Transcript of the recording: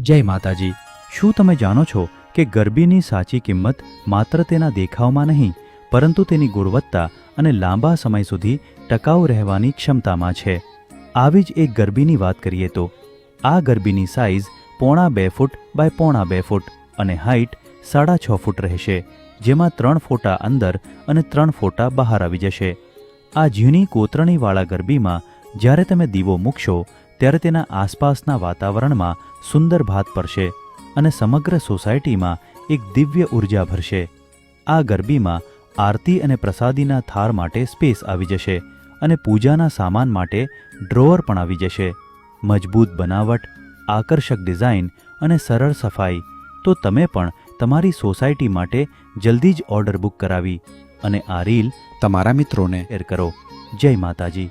જય માતાજી। શું તમે જાણો છો કે ગરબીની સાચી કિંમત માત્ર તેના દેખાવમાં નહીં, પરંતુ તેની ગુણવત્તા અને લાંબા સમય સુધી ટકાઉ રહેવાની ક્ષમતામાં છે। આવી જ એક ગરબીની વાત કરીએ તો આ ગરબીની સાઇઝ 1.5 ફૂટ બાય 1.5 ફૂટ અને હાઇટ 6.5 ફૂટ રહેશે, જેમાં 3 ફોટા અંદર અને 3 ફોટા બહાર આવી જશે। આ ઝીણી કોતરણીવાળા ગરબીમાં જ્યારે તમે દીવો મૂકશો ત્યારે તેના આસપાસના વાતાવરણમાં સુંદર ભાત પડશે અને સમગ્ર સોસાયટીમાં એક દિવ્ય ઉર્જા ભરશે। આ ગરબીમાં આરતી અને પ્રસાદીના થાળ માટે સ્પેસ આવી જશે અને પૂજાના સામાન માટે ડ્રોઅર પણ આવી જશે। મજબૂત બનાવટ, આકર્ષક ડિઝાઇન અને સરળ સફાઈ, તો તમે પણ તમારી સોસાયટી માટે જલ્દી જ ઓર્ડર બુક કરાવી અને આ રીલ તમારા મિત્રોને શેર કરો। જય માતાજી।